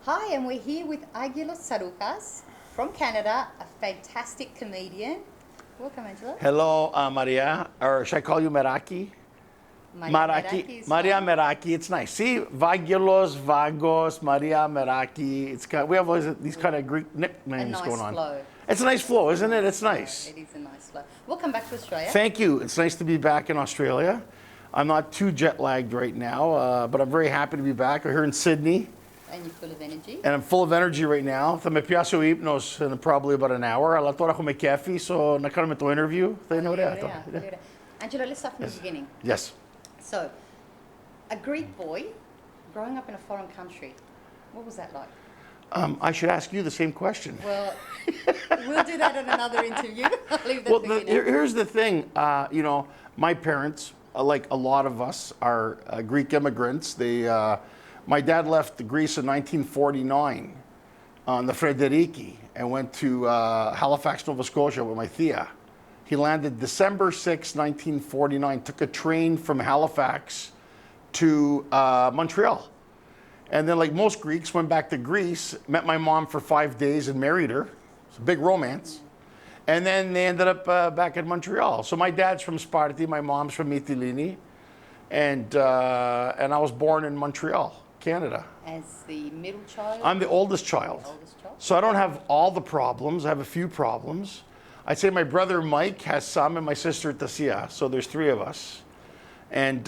Hi, and we're here with Angelo Tsarouchas from Canada, a fantastic comedian. Welcome, Angelo. Hello, Maria, or should I call you Meraki? Meraki is Maria fine. Meraki. It's nice. See, Vagilos, Vagos, Maria Meraki. We have always these kind of Greek A nicknames nice going on. flow. It's a nice flow, isn't it? It's nice. It is a nice flow. Welcome back to Australia. Thank you. It's nice to be back in Australia. I'm not too jet lagged right now, but I'm very happy to be back. We're here in Sydney, And you're full of energy. and I'm full of energy right now. Θα με πιάσει ο ύπνος in probably about an hour. Αλλά τώρα έχουμε κέφι, so να κάνουμε το interview. Θα είναι ωραία αυτό. Ωραία. Angelo, let's start from the beginning. Yes. So, a Greek boy growing up in a foreign country, what was that like? I should ask you the same question. Well, we'll do that in another interview. I'll leave that Well, to you now. here's the thing. My parents, like a lot of us, are Greek immigrants. My dad left Greece in 1949 on the Frederiki and went to Halifax, Nova Scotia with my Thea. He landed December 6, 1949, took a train from Halifax to Montreal. And then, like most Greeks, went back to Greece, met my mom for 5 days and married her. It's a big romance. And then they ended up back in Montreal. So my dad's from Sparti, my mom's from Mytilene, and I was born in Montreal, Canada. As the middle child? I'm the oldest child. Oldest child? So I don't have all the problems. I have a few problems. I'd say my brother Mike has some, and my sister Tasia. So there's three of us. And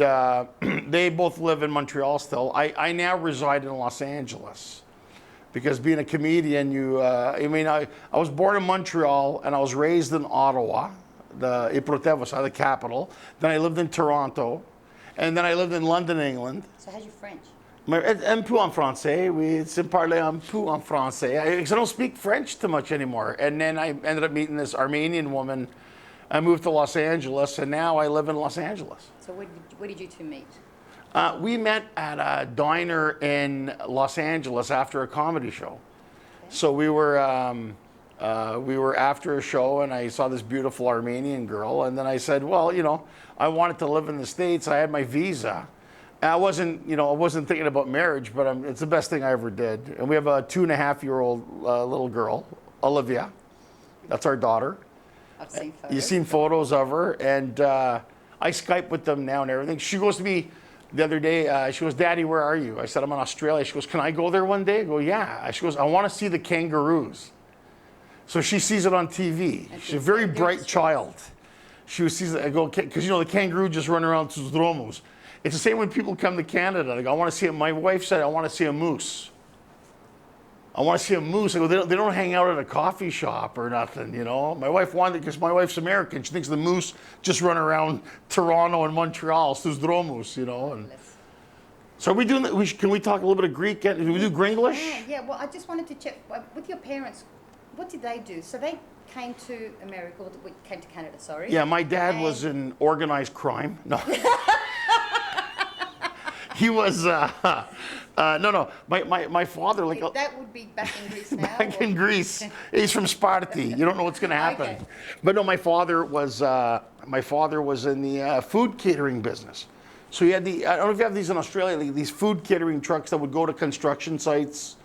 they both live in Montreal still. I now reside in Los Angeles because being a comedian, I was born in Montreal and I was raised in Ottawa, the Iprotevos, the capital. Then I lived in Toronto, and then I lived in London, England. So how's your French? Un peu en français. Oui, c'est parler un peu en français. I don't speak French too much anymore. And then I ended up meeting this Armenian woman. I moved to Los Angeles, and now I live in Los Angeles. So where did you two meet? We met at a diner in Los Angeles after a comedy show. So we were after a show, and I saw this beautiful Armenian girl, and then I said, well, I wanted to live in the States. I had my visa. I wasn't thinking about marriage, but it's the best thing I ever did. And we have a 2.5-year-old little girl, Olivia. That's our daughter. I've seen photos. You've seen photos of her, and I Skype with them now and everything. She goes to me the other day, she goes, Daddy, where are you? I said, I'm in Australia. She goes, can I go there one day? I go, yeah. She goes, I want to see the kangaroos. So she sees it on TV. She's a very bright child. She sees it, I go, because the kangaroo just run around to dromos. It's the same when people come to Canada. They go, I want to see it. My wife said, I want to see a moose. I want to see a moose. I go, they don't hang out at a coffee shop or nothing, My wife wanted it because my wife's American. She thinks the moose just run around Toronto and Montreal, sus dromos, And so are we doing that? Can we talk a little bit of Greek? Do we do Gringlish? Yeah, well, I just wanted to check, with your parents, what did they do? So they came to America, or came to Canada, sorry. Yeah, my dad was in organized crime. No. He was, no. My father, That would be back in Greece now? back in Greece. He's from Sparti. You don't know what's going to happen. Okay. But no, my father was in the food catering business. So he had I don't know if you have these in Australia, these food catering trucks that would go to construction sites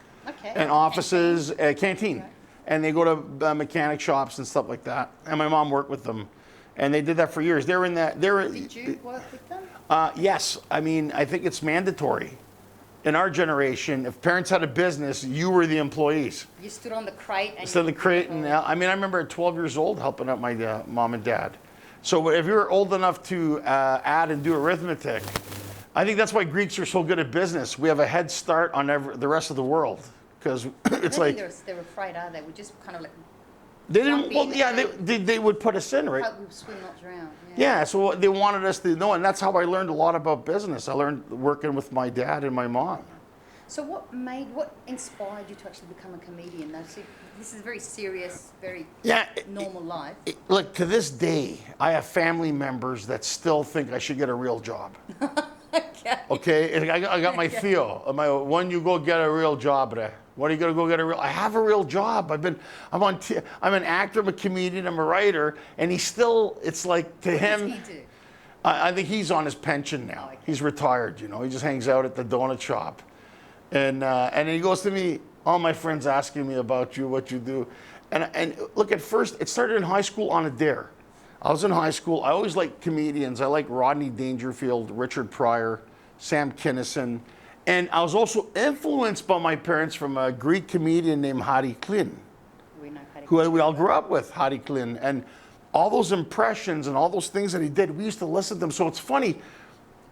and offices, canteen. Right. And they go to mechanic shops and stuff like that. And my mom worked with them. And they did that for years. Did you work with them? Yes. I mean, I think it's mandatory. In our generation, if parents had a business, you were the employees. You stood on the crate and... So the crate, and I remember at 12 years old helping out my mom and dad. So if you're old enough to add and do arithmetic, I think that's why Greeks are so good at business. We have a head start on the rest of the world because it's like they're afraid, are they? We just kind of like... they didn't. Well, yeah, they would put us in, right? Hope we swim, not drown. Yeah, so they wanted us to know, and that's how I learned a lot about business. I learned working with my dad and my mom. So what inspired you to actually become a comedian? Now, see, this is a very serious, very normal life. Look, to this day, I have family members that still think I should get a real job. Okay, I got my Theo. When you go get a real job, when are you gonna go get a real? I have a real job. I'm an actor, I'm a comedian, I'm a writer, and he's still. It's like to him. What does he do? I think he's on his pension now. Oh, okay. He's retired. He just hangs out at the donut shop. And he goes to me, all my friends asking me about you, what you do. And look, at first, it started in high school on a dare. I was in high school. I always liked comedians. I liked Rodney Dangerfield, Richard Pryor, Sam Kinison. And I was also influenced by my parents from a Greek comedian named Harry Klin, who we all grew up with, Harry Klin. And all those impressions and all those things that he did, we used to listen to them. So it's funny,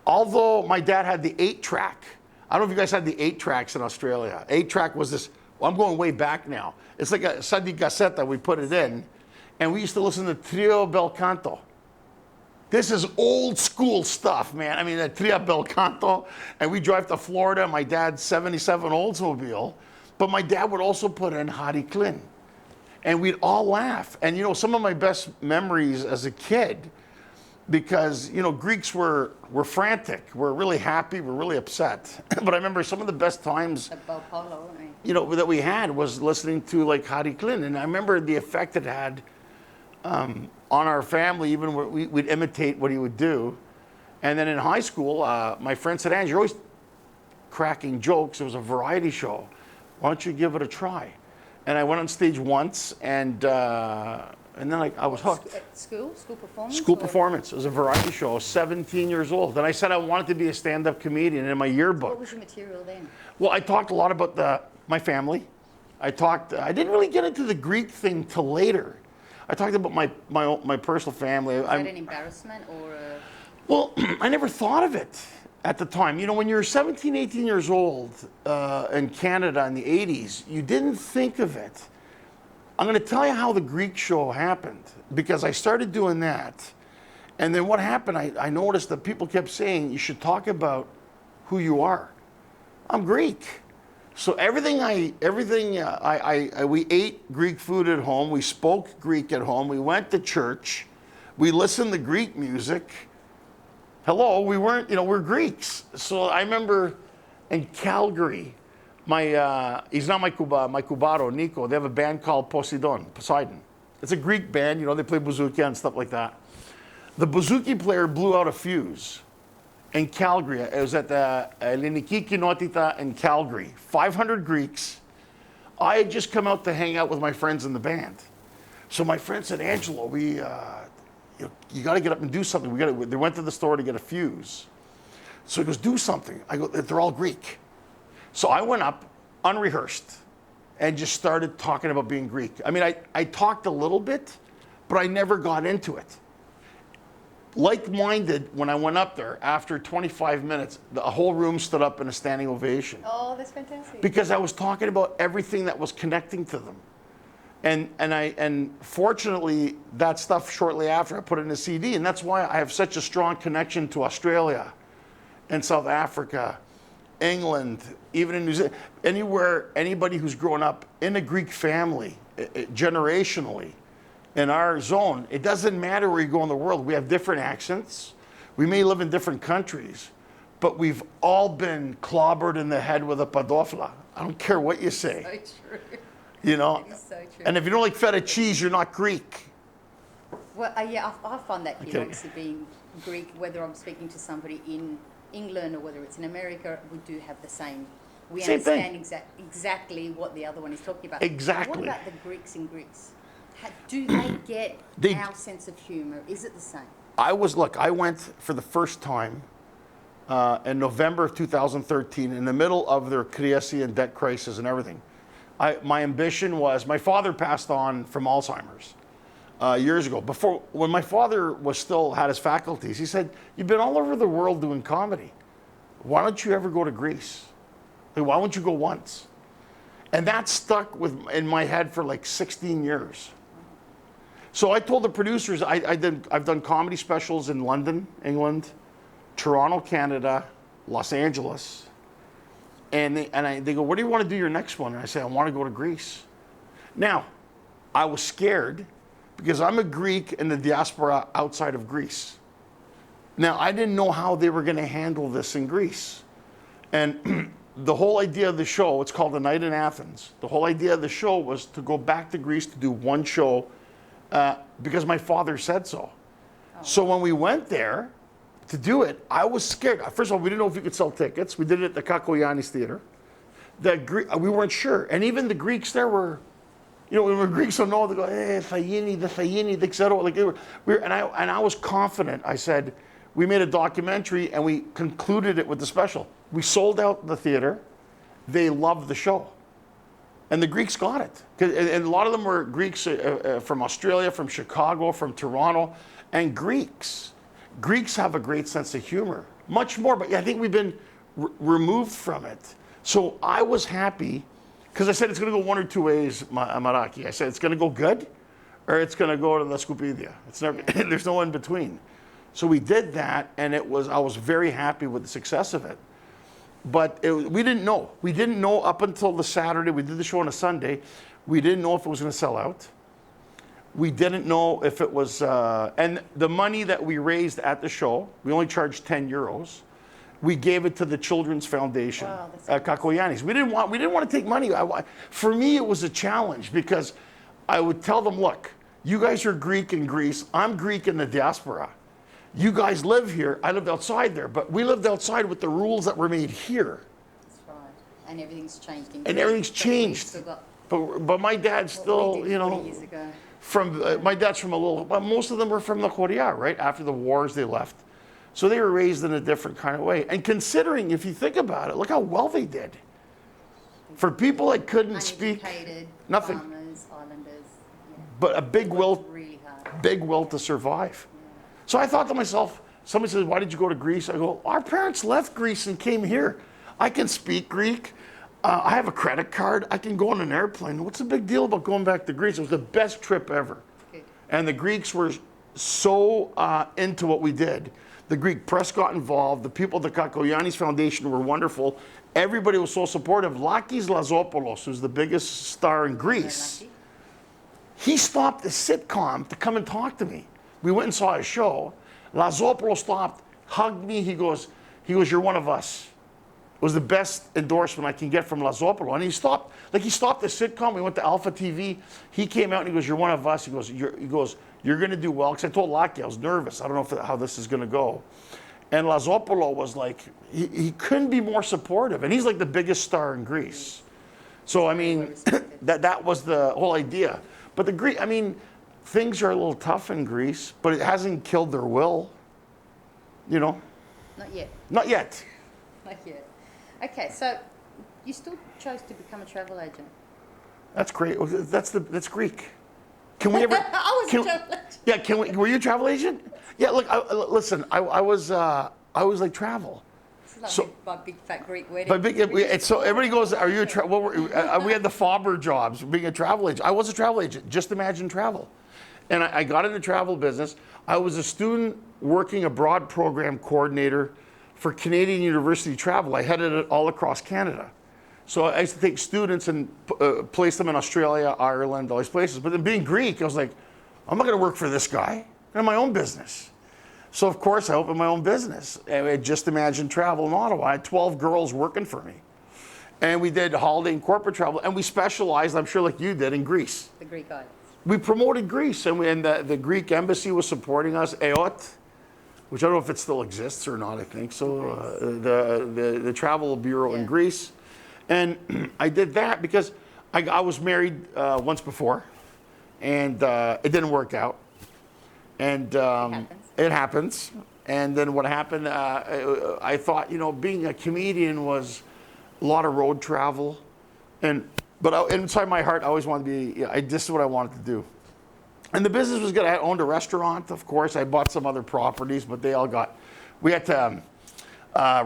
although my dad had the 8-track, I don't know if you guys had the 8-tracks in Australia. 8-track was this, well, I'm going way back now. It's like a Sadi Cassetta, we put it in. And we used to listen to Trio Bel Canto. This is old school stuff, man. I mean, the Trio Bel Canto. And we drive to Florida, my dad's 77 Oldsmobile. But my dad would also put in Harry Klin. And we'd all laugh. And, you know, some of my best memories as a kid, because, you know, Greeks were frantic. We're really happy. We're really upset. But I remember some of the best times, you know, that we had was listening to, like, Harry Klin. And I remember the effect it had on our family, even we'd imitate what he would do. And then in high school, my friend said, Angelo, you're always cracking jokes. It was a variety show. Why don't you give it a try? And I went on stage once, and then I was hooked. At school performance? School performance. It was a variety show. I was 17 years old. And I said I wanted to be a stand-up comedian in my yearbook. What was your material then? Well, I talked a lot about my family. I didn't really get into the Greek thing till later. I talked about my personal family. Was that an embarrassment or a... Well, I never thought of it at the time. You know, when you're 17, 18 years old in Canada in the 80s, you didn't think of it. I'm going to tell you how the Greek show happened, because I started doing that. And then what happened, I noticed that people kept saying, you should talk about who you are. I'm Greek. So we ate Greek food at home. We spoke Greek at home. We went to church. We listened to Greek music. Hello, we weren't, you know, we're Greeks. So I remember in Calgary, he's not my Cubaro, Nico, they have a band called Poseidon. It's a Greek band, you know, they play bouzouki and stuff like that. The bouzouki player blew out a fuse in Calgary. It was at the Eliniki Kinotita in Calgary. 500 Greeks. I had just come out to hang out with my friends in the band. So my friend said, Angelo, you got to get up and do something. They went to the store to get a fuse. So he goes, do something. I go, they're all Greek. So I went up, unrehearsed, and just started talking about being Greek. I mean, I talked a little bit, but I never got into it. Like-minded, when I went up there, after 25 minutes, the whole room stood up in a standing ovation. Oh, that's fantastic. Because I was talking about everything that was connecting to them. And fortunately, that stuff shortly after, I put it in a CD, and that's why I have such a strong connection to Australia and South Africa, England, even in New Zealand, anybody who's grown up in a Greek family, generationally, in our zone, it doesn't matter where you go in the world. We have different accents. We may live in different countries, but we've all been clobbered in the head with a padofla. I don't care what you say. So true. You know? It is so true. And if you don't like feta cheese, you're not Greek. Well, yeah, I find that here, obviously being Greek, whether I'm speaking to somebody in England or whether it's in America, we do have the same. We Same understand exactly what the other one is talking about. Exactly. What about the Greeks in Greece? Do they get our sense of humor? Is it the same? I went for the first time in November of 2013 in the middle of their Kriasi and debt crisis and everything. My ambition was, my father passed on from Alzheimer's years ago. When my father had his faculties, he said, you've been all over the world doing comedy. Why don't you ever go to Greece? Like, why won't you go once? And that stuck in my head for like 16 years. So I told the producers, I've done comedy specials in London, England, Toronto, Canada, Los Angeles. And they go, where do you want to do your next one? And I say, I want to go to Greece. Now, I was scared because I'm a Greek in the diaspora outside of Greece. Now, I didn't know how they were going to handle this in Greece. And the whole idea of the show, it's called The Night in Athens. The whole idea of the show was to go back to Greece to do one show because my father said so. Oh. So when we went there to do it, I was scared. First of all, we didn't know if we could sell tickets. We did it at the Kakoyanis Theater we weren't sure. And even the Greeks there were, you know, when Greeks don't know, they go, Fayini, the Xero. Like and I was confident. I said, we made a documentary and we concluded it with the special. We sold out the theater. They loved the show. And the Greeks got it. And a lot of them were Greeks from Australia, from Chicago, from Toronto. And Greeks have a great sense of humor. Much more, but I think we've been removed from it. So I was happy, because I said it's going to go one or two ways, Meraki. I said it's going to go good, or it's going to go to the Scupidia. It's never, there's no in between. So we did that, and I was very happy with the success of it. But we didn't know. We didn't know up until the Saturday. We did the show on a Sunday. We didn't know if it was going to sell out. We didn't know if it was, and the money that we raised at the show, we only charged €10. We gave it to the Children's Foundation, Kakoyanis. We didn't want to take money. For me, it was a challenge because I would tell them, look, you guys are Greek in Greece. I'm Greek in the diaspora. You guys live here. I lived outside there, but we lived outside with the rules that were made here. That's right. And everything's changed. And everything's changed. But my dad's still, you know, years ago. My dad's from but most of them were from the Korea, right? After the wars, they left. So they were raised in a different kind of way. And considering, if you think about it, look how well they did. For people that couldn't speak, nothing. Farmers, islanders. Yeah. But a big will to survive. Yeah. So I thought to myself, somebody says, why did you go to Greece? I go, our parents left Greece and came here. I can speak Greek. I have a credit card. I can go on an airplane. What's the big deal about going back to Greece? It was the best trip ever. Good. And the Greeks were so into what we did. The Greek press got involved. The people at the Kakoyanis Foundation were wonderful. Everybody was so supportive. Lakis Lazopoulos, who's the biggest star in Greece, he stopped the sitcom to come and talk to me. We went and saw his show. Lazopoulos stopped, hugged me. He goes, you're one of us. It was the best endorsement I can get from Lazopoulos. And he stopped the sitcom. We went to Alpha TV. He came out and he goes, you're one of us. He goes, you're going to do well. Because I told Laki, I was nervous. I don't know how this is going to go. And Lazopoulos was like, he couldn't be more supportive. And he's like the biggest star in Greece. So, I mean, that was the whole idea. But things are a little tough in Greece, but it hasn't killed their will. You know? Not yet. Not yet. Not yet. Okay, so you still chose to become a travel agent. That's great. That's Greek. Can we ever? I was a travel agent. Yeah, can we? Were you a travel agent? Yeah. Look, listen. I was like travel. This is like my big fat Greek wedding. So everybody goes, "Are you a we had the Faber jobs being a travel agent. I was a travel agent. Just imagine travel, and I got in the travel business. I was a student working abroad program coordinator for Canadian University Travel. I headed it all across Canada. So I used to take students and place them in Australia, Ireland, all these places. But then being Greek, I was like, I'm not going to work for this guy. I have my own business. So of course I opened my own business. And I Just Imagine Travel in Ottawa. I had 12 girls working for me. And we did holiday and corporate travel. And we specialized, I'm sure like you did, in Greece. The Greek guy. We promoted Greece. And the Greek embassy was supporting us, EOT, which I don't know if it still exists or not, I think. So the travel bureau in Greece. And I did that because I was married once before, and it didn't work out. And it happens. And then what happened, I thought, being a comedian was a lot of road travel. But inside my heart, I always wanted to be, this is what I wanted to do. And the business was good. I owned a restaurant, of course. I bought some other properties, but we had to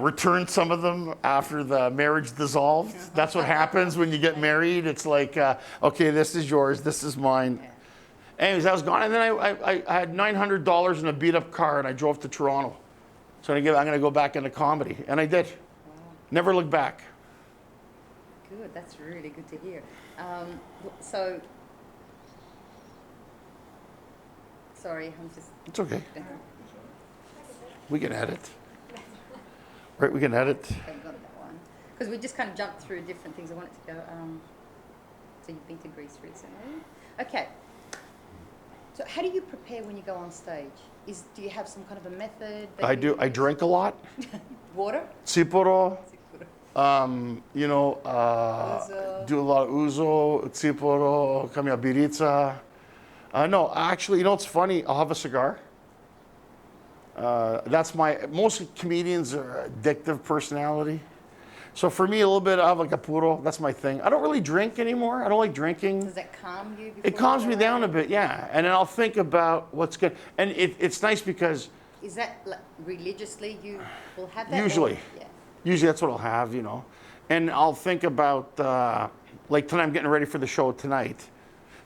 return some of them after the marriage dissolved. That's what happens when you get married. It's like, okay, this is yours, this is mine. Anyways, I was gone, and then I had $900 in a beat-up car, and I drove to Toronto. So I'm going to go back into comedy, and I did. Wow. Never looked back. Good, that's really good to hear. Sorry, I'm just... It's okay. We can edit. Right, we can edit. I got that one. Because we just kind of jumped through different things. I wanted to go, so you've been to Greece recently. Okay. So how do you prepare when you go on stage? Do you have some kind of a method? I do. I drink a lot. Water? Siporo. Uzo. do a lot of uzo, tsiporo, kamiabiriza. No, actually, what's funny? I'll have a cigar. Most comedians are addictive personality. So for me, a little bit of like a puro, that's my thing. I don't really drink anymore. I don't like drinking. Does that calm you? It calms me down a bit, yeah. And then I'll think about what's good. And it's nice because Is that like, religiously you will have that? usually, Yeah. usually that's what I'll have, And I'll think about, like tonight I'm getting ready for the show tonight.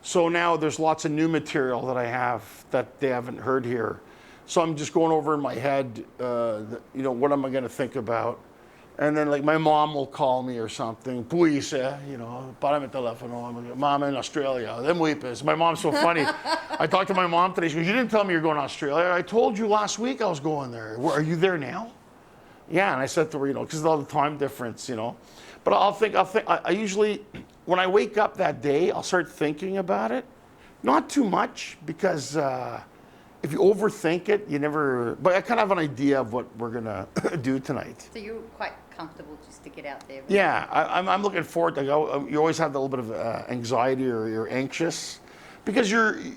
So now there's lots of new material that I have that they haven't heard here. So I'm just going over in my head, what am I going to think about? And then like my mom will call me or something. Puise, para mi telefono. Mom in Australia. Them weepers. My mom's so funny. I talked to my mom today. She goes, "You didn't tell me you're going to Australia. I told you last week I was going there. Are you there now?" Yeah, and I said to her, because of all the time difference, But I usually, when I wake up that day, I'll start thinking about it. Not too much, because if you overthink it, but I kind of have an idea of what we're going to do tonight. So you're quite comfortable just to get out there? Yeah, I'm looking forward to go. You always have a little bit of anxiety or you're anxious because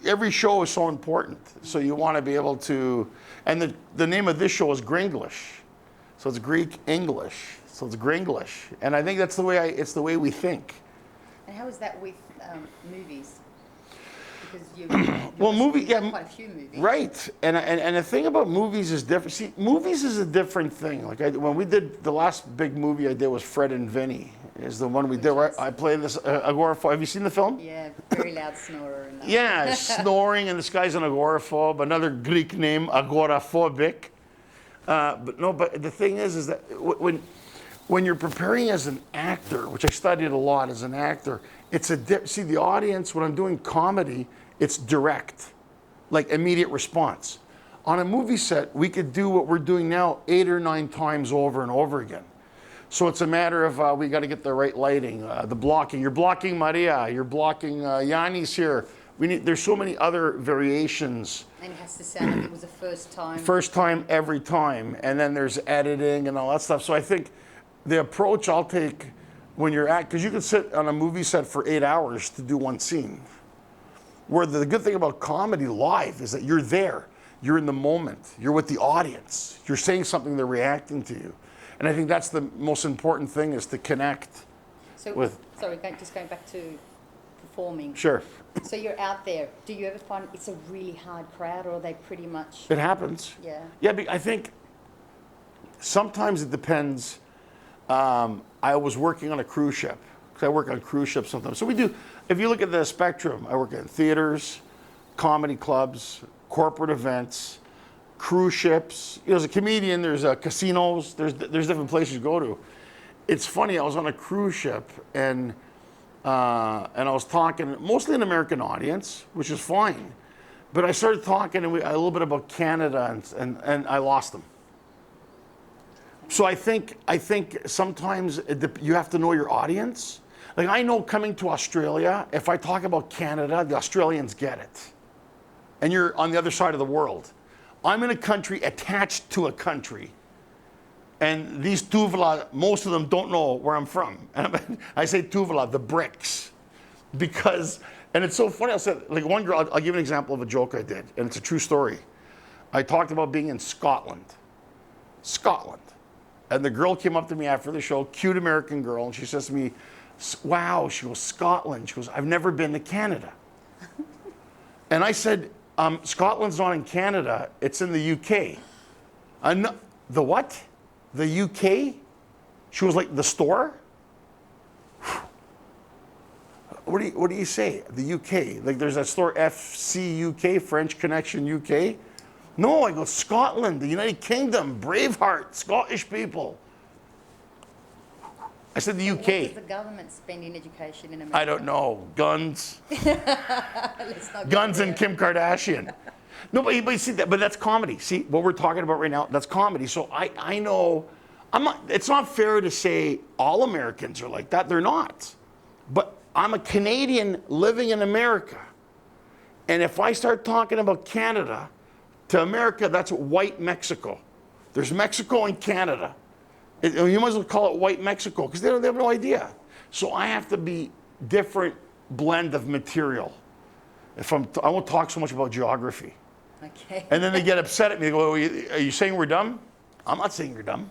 every show is so important. So you want to be able to, and the name of this show is Gringlish. So it's Greek English. So it's Gringlish. And I think that's it's the way we think. And how is that with movies? Because you've done quite a few movies. Right. And the thing about movies is different. See, movies is a different thing. Like when we did the last big movie I did was Fred and Vinny. Is the one we did. Right? I played this agoraphobe. Have you seen the film? Yeah, very loud snorer. And yeah, snoring, and this guy's an agoraphobe. Another Greek name, agoraphobic. But the thing is that when you're preparing as an actor, which I studied a lot as an actor, see the audience, when I'm doing comedy, it's direct, like immediate response. On a movie set, we could do what we're doing now 8 or 9 times over and over again. So it's a matter of we got to get the right lighting, the blocking. You're blocking Maria, you're blocking Yannis here. There's so many other variations. And it has to sound like it was the first time. First time, every time. And then there's editing and all that stuff. So I think the approach I'll take when you're because you can sit on a movie set for 8 hours to do one scene. Where the good thing about comedy live is that you're there. You're in the moment. You're with the audience. You're saying something, they're reacting to you. And I think that's the most important thing is to connect with... Sorry, just going back to performing. Sure. So you're out there. Do you ever find it's a really hard crowd, or are they pretty much... It happens. Yeah. Yeah, I think sometimes it depends. I was working on a cruise ship, because I work on cruise ships sometimes. So we do, if you look at the spectrum, I work in theaters, comedy clubs, corporate events, cruise ships. As a comedian, there's casinos, there's different places you go to. It's funny, I was on a cruise ship and I was talking, mostly an American audience, which is fine. But I started talking a little bit about Canada and I lost them. So I think sometimes you have to know your audience. Like I know coming to Australia, if I talk about Canada, the Australians get it. And you're on the other side of the world. I'm in a country attached to a country. And these Tuvalu, most of them don't know where I'm from. And I say Tuvalu, the bricks. Because, and it's so funny, like one girl, I'll give you an example of a joke I did, and it's a true story. I talked about being in Scotland. And the girl came up to me after the show, cute American girl, and she says to me, wow, she goes, Scotland. She goes, I've never been to Canada. And I said, Scotland's not in Canada, it's in the UK. The what? The UK? She was like, the store? What do you say? The UK? Like there's that store FC UK, French Connection UK? No, I go, Scotland, the United Kingdom, Braveheart, Scottish people. I said the UK. What does the government spend in education in America? I don't know. Guns. Let's not Guns and Kim Kardashian. No, but see that. But that's comedy. See what we're talking about right now. That's comedy. So I know. It's not fair to say all Americans are like that. They're not. But I'm a Canadian living in America, and if I start talking about Canada to America, that's white Mexico. There's Mexico and Canada. You might as well call it white Mexico because they have no idea. So I have to be different blend of material. I won't talk so much about geography. Okay. And then they get upset at me. They go, are you saying we're dumb? I'm not saying you're dumb.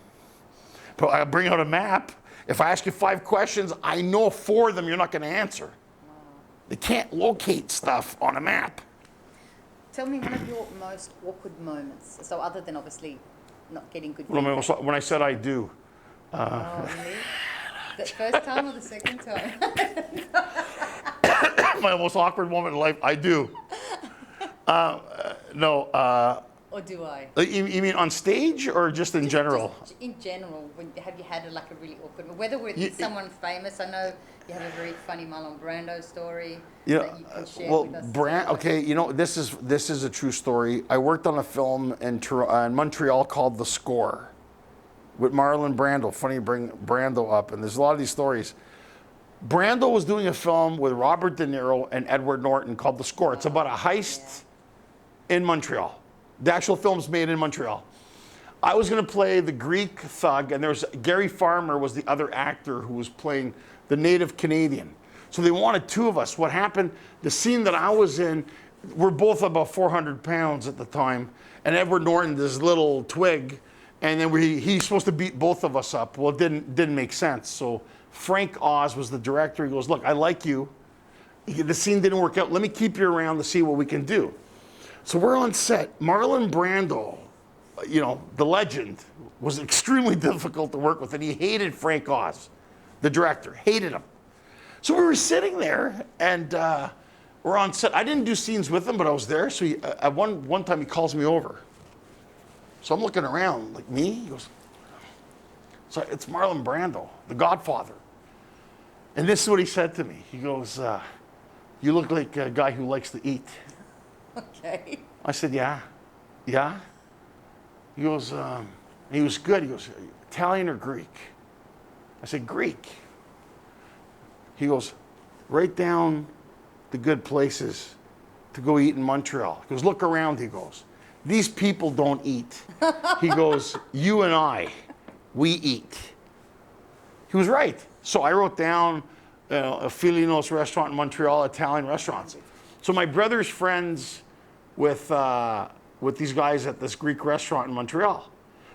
But I bring out a map. If I ask you 5 questions, I know 4 of them you're not going to answer. They can't locate stuff on a map. Tell me one of your most awkward moments. So other than obviously not getting good When feedback. I said I do. Oh, really? The first time or the second time? My most awkward moment in life, I do. No. Or do I? You mean on stage or just in general? Just in general, have you had like a really awkward, whether with someone famous? I know you have a very funny Marlon Brando story that you can share with us. Okay, this is a true story. I worked on a film in Montreal called The Score with Marlon Brando. Funny, bring Brando up, and there's a lot of these stories. Brando was doing a film with Robert De Niro and Edward Norton called The Score. It's about a heist in Montreal. The actual film's made in Montreal. I was going to play the Greek thug, and there's Gary Farmer was the other actor who was playing the native Canadian. So they wanted 2 of us. What happened, the scene that I was in, we're both about 400 pounds at the time, and Edward Norton, this little twig, and then he's supposed to beat both of us up. Well, it didn't make sense. So Frank Oz was the director. He goes, look, I like you. The scene didn't work out. Let me keep you around to see what we can do. So we're on set. Marlon Brando, the legend, was extremely difficult to work with, and he hated Frank Oz, the director, hated him. So we were sitting there, and we're on set. I didn't do scenes with him, but I was there. So at one time he calls me over. So I'm looking around, like, me? He goes, so it's Marlon Brando, the Godfather. And this is what he said to me. He goes, you look like a guy who likes to eat. Okay. I said, yeah. He goes, he was good. He goes, Italian or Greek? I said, Greek. He goes, write down the good places to go eat in Montreal. He goes, look around, he goes. These people don't eat. He goes, you and I, we eat. He was right. So I wrote down a Filinos restaurant in Montreal, Italian restaurants. So my brother's friends with these guys at this Greek restaurant in Montreal.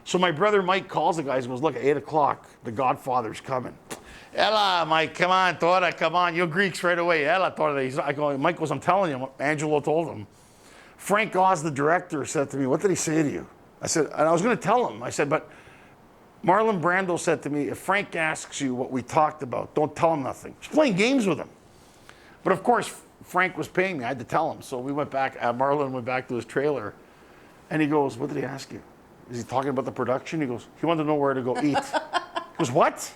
So my brother Mike calls the guys and goes, look, at 8 o'clock, the Godfather's coming. Ella, Mike, come on, Tora, come on. You're Greeks right away. Ella, Tora. Mike goes, I'm telling you, Angelo told him. Frank Oz, the director, said to me, what did he say to you? I said, and I was going to tell him. I said, but Marlon Brando said to me, if Frank asks you what we talked about, don't tell him nothing. He's playing games with him. But of course, Frank was paying me. I had to tell him. So we went back, Marlon went back to his trailer, and he goes, what did he ask you? Is he talking about the production? He goes, he wanted to know where to go eat. He goes, what?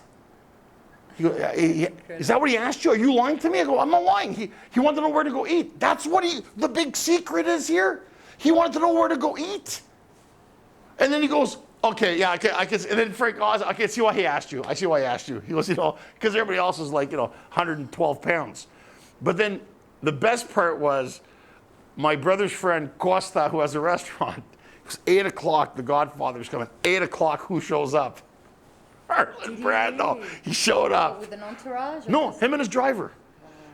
He goes, is that what he asked you? Are you lying to me? I go, I'm not lying. He wanted to know where to go eat. That's what the big secret is here. He wanted to know where to go eat. And then he goes, okay, yeah, I can, and then Frank Oz, I can see why he asked you. I see why he asked you. He goes, because everybody else is like, 112 pounds. But then the best part was my brother's friend Costa, who has a restaurant. It was 8 o'clock, the Godfather's coming. 8 o'clock, who shows up? Marlon Brando. He showed up. With an entourage? No, him and his driver.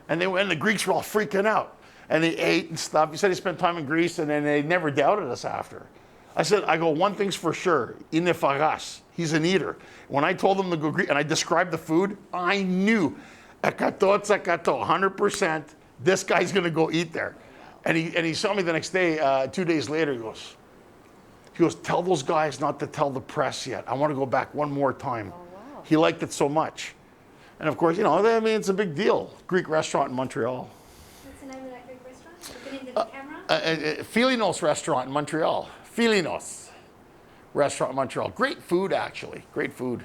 And the Greeks were all freaking out. And they ate and stuff. He said he spent time in Greece, and then they never doubted us after. I go, one thing's for sure, inefagas. He's an eater. When I told him to go Greek, and I described the food, I knew, 100%, this guy's going to go eat there. And he saw me the next day, 2 days later, he goes, tell those guys not to tell the press yet. I want to go back one more time. Oh, wow. He liked it so much. And of course, it's a big deal. Greek restaurant in Montreal. What's the name of that Greek restaurant? Look into the camera. Filinos restaurant in Montreal. Filinos restaurant in Montreal. Great food, actually. Great food.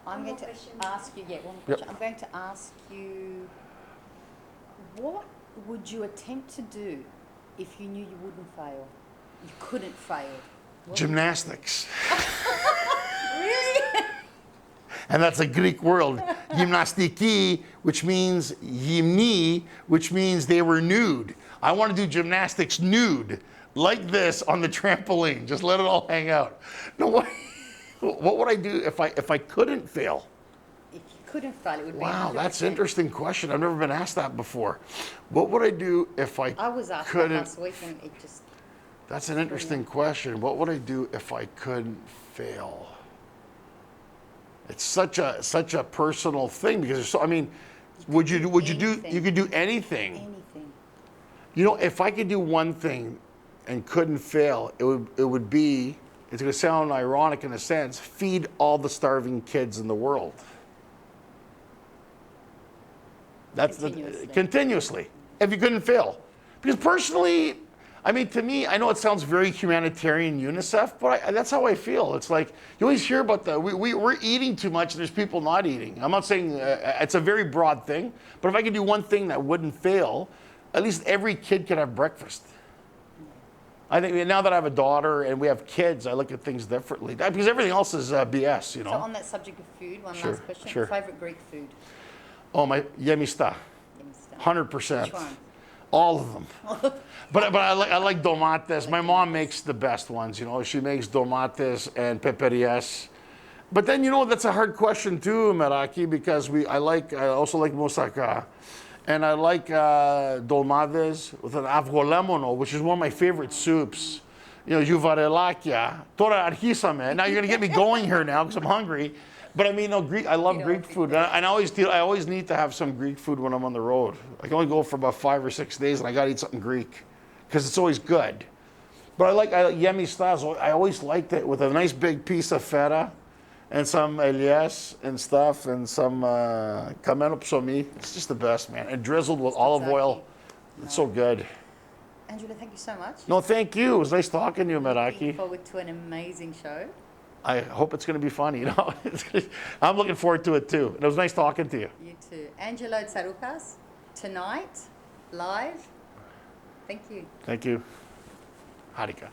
I'm going to ask you, one more question. I'm going to ask you, what would you attempt to do if you knew you wouldn't fail? You couldn't fail. Gymnastics. Really? And that's a Greek word. Gymnastiki, which means gymni, which means they were nude. I want to do gymnastics nude, like this on the trampoline. Just let it all hang out. No, what What would I do if I couldn't fail? If you couldn't fail, it would be Wow, 100%. that's an interesting question. I've never been asked that before. What would I do if I I was asked that couldn't? last week and it just, That's an interesting question. What would I do if I couldn't fail? It's such a personal thing because there's so, I mean, would you do anything. you could do anything. anything. You know, if I could do one thing and couldn't fail, it would be, it's going to sound ironic in a sense, feed all the starving kids in the world. That's continuously. If you couldn't fail. Because personally, I mean, to me, I know it sounds very humanitarian UNICEF, but that's how I feel. It's like, you always hear about we're eating too much and there's people not eating. I'm not saying it's a very broad thing, but if I could do one thing that wouldn't fail, at least every kid could have breakfast. I think now that I have a daughter and we have kids, I look at things differently. Because everything else is BS, you know. So on that subject of food, one Sure, last question. sure. Favorite Greek food? Oh, my yemista. Let me start. 100%. Which one? All of them. But I like domates. My mom makes the best ones, you know. She makes domates and peperias. But then, you know, that's a hard question too, Meraki, because I also like moussaka. And I like dolmades with an avgolemono, which is one of my favorite soups. You know, juvarelakia, tora arhisame. Now you're gonna get me going here now because I'm hungry. But I mean, no, I love Greek food, and I always need to have some Greek food when I'm on the road. I can only go for about 5 or 6 days, and I gotta eat something Greek because it's always good. But I like yemi styles. I always liked it with a nice big piece of feta and some elias and stuff, and some kameno psomi. It's just the best, man. And drizzled with olive oil. It's so good. Angela, thank you so much. No, thank you. It was nice talking to you, Looking Meraki. forward to an amazing show. I hope it's going to be funny. You know, I'm looking forward to it too. And it was nice talking to you. You too. Angelo Tsarouchas, tonight, live. Thank you. Thank you. Harika.